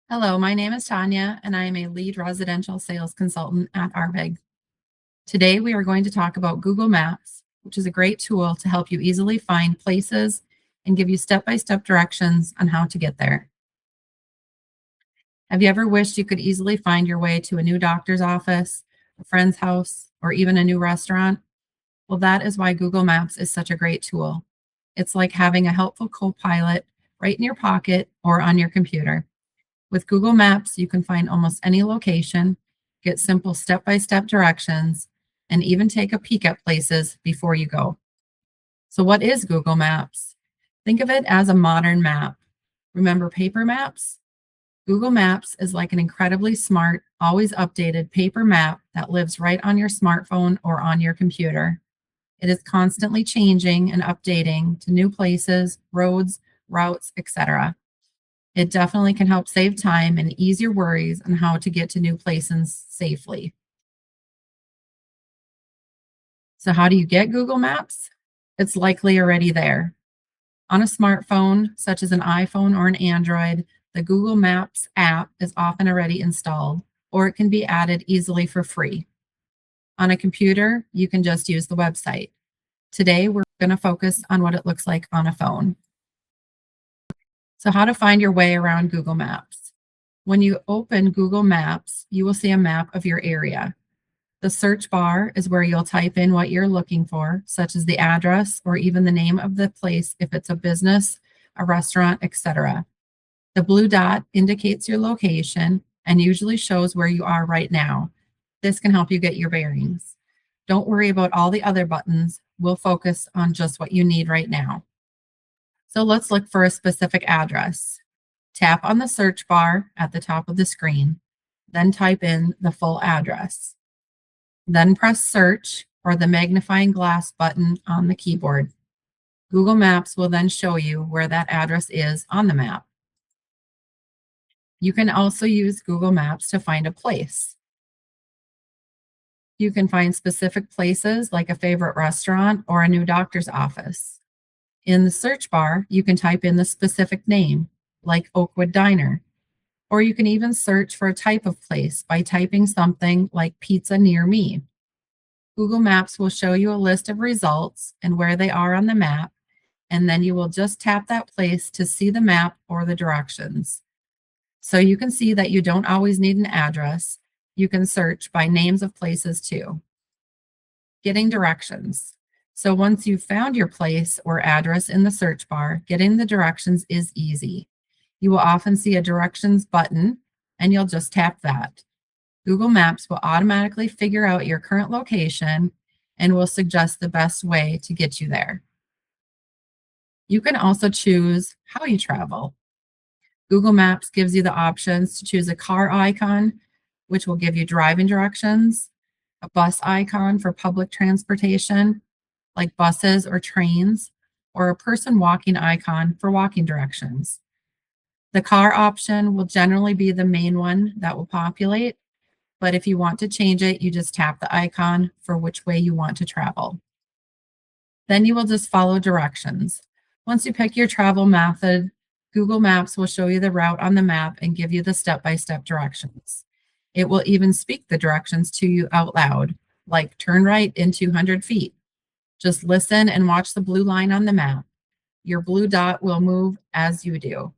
Hello, my name is Tanya, and I am a lead residential sales consultant at Arbig. Today, we are going to talk about Google Maps, which is a great tool to help you easily find places and give you step-by-step directions on how to get there. Have you ever wished you could easily find your way to a new doctor's office, a friend's house, or even a new restaurant? Well, that is why Google Maps is such a great tool. It's like having a helpful co-pilot right in your pocket or on your computer. With Google Maps, you can find almost any location, get simple step by step directions, and even take a peek at places before you go. So, what is Google Maps? Think of it as a modern map. Remember paper maps? Google Maps is like an incredibly smart, always updated paper map that lives right on your smartphone or on your computer. It is constantly changing and updating to new places, roads, routes, etc. It definitely can help save time and ease your worries on how to get to new places safely. So, how do you get Google Maps? It's likely already there. On a smartphone, such as an iPhone or an Android, the Google Maps app is often already installed, or it can be added easily for free. On a computer, you can just use the website. Today, we're going to focus on what it looks like on a phone. So, how to find your way around Google Maps. When you open Google Maps, you will see a map of your area. The search bar is where you'll type in what you're looking for, such as the address or even the name of the place if it's a business, a restaurant, etc. The blue dot indicates your location and usually shows where you are right now. This can help you get your bearings. Don't worry about all the other buttons. We'll focus on just what you need right now. So let's look for a specific address. Tap on the search bar at the top of the screen, then type in the full address. Then press search or the magnifying glass button on the keyboard. Google Maps will then show you where that address is on the map. You can also use Google Maps to find a place. You can find specific places like a favorite restaurant or a new doctor's office. In the search bar, you can type in the specific name, like Oakwood Diner, or you can even search for a type of place by typing something like pizza near me. Google Maps will show you a list of results and where they are on the map, and then you will just tap that place to see the map or the directions. So you can see that you don't always need an address. You can search by names of places too. Getting directions. So once you've found your place or address in the search bar, getting the directions is easy. You will often see a directions button, and you'll just tap that. Google Maps will automatically figure out your current location and will suggest the best way to get you there. You can also choose how you travel. Google Maps gives you the options to choose a car icon, which will give you driving directions, a bus icon for public transportation, like buses or trains, or a person walking icon for walking directions. The car option will generally be the main one that will populate, but if you want to change it, you just tap the icon for which way you want to travel. Then you will just follow directions. Once you pick your travel method, Google Maps will show you the route on the map and give you the step-by-step directions. It will even speak the directions to you out loud, like turn right in 200 feet. Just listen and watch the blue line on the map. Your blue dot will move as you do.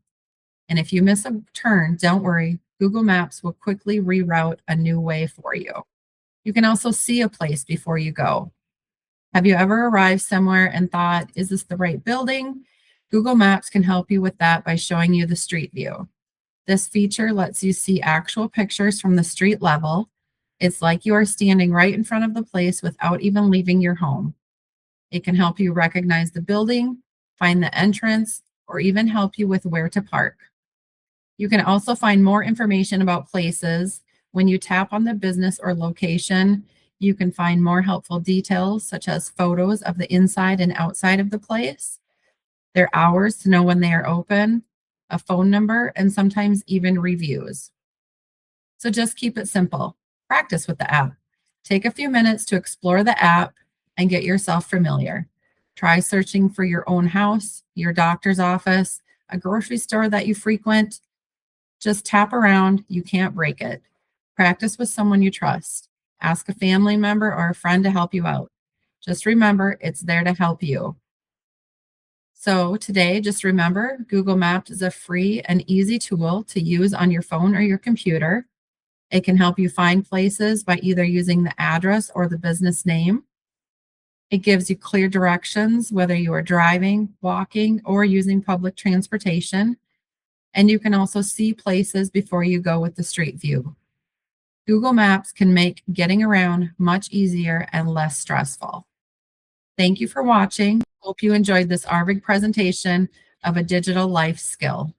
And if you miss a turn, don't worry, Google Maps will quickly reroute a new way for you. You can also see a place before you go. Have you ever arrived somewhere and thought, is this the right building? Google Maps can help you with that by showing you the street view. This feature lets you see actual pictures from the street level. It's like you are standing right in front of the place without even leaving your home. It can help you recognize the building, find the entrance, or even help you with where to park. You can also find more information about places. When you tap on the business or location, you can find more helpful details such as photos of the inside and outside of the place, their hours to know when they are open, a phone number, and sometimes even reviews. So just keep it simple. Practice with the app. Take a few minutes to explore the app and get yourself familiar. Try searching for your own house, your doctor's office, a grocery store that you frequent. Just tap around, you can't break it. Practice with someone you trust. Ask a family member or a friend to help you out. Just remember, it's there to help you. So today, just remember, Google Maps is a free and easy tool to use on your phone or your computer. It can help you find places by either using the address or the business name. It gives you clear directions, whether you are driving, walking, or using public transportation. And you can also see places before you go with the street view. Google Maps can make getting around much easier and less stressful. Thank you for watching. Hope you enjoyed this ARVIG presentation of a digital life skill.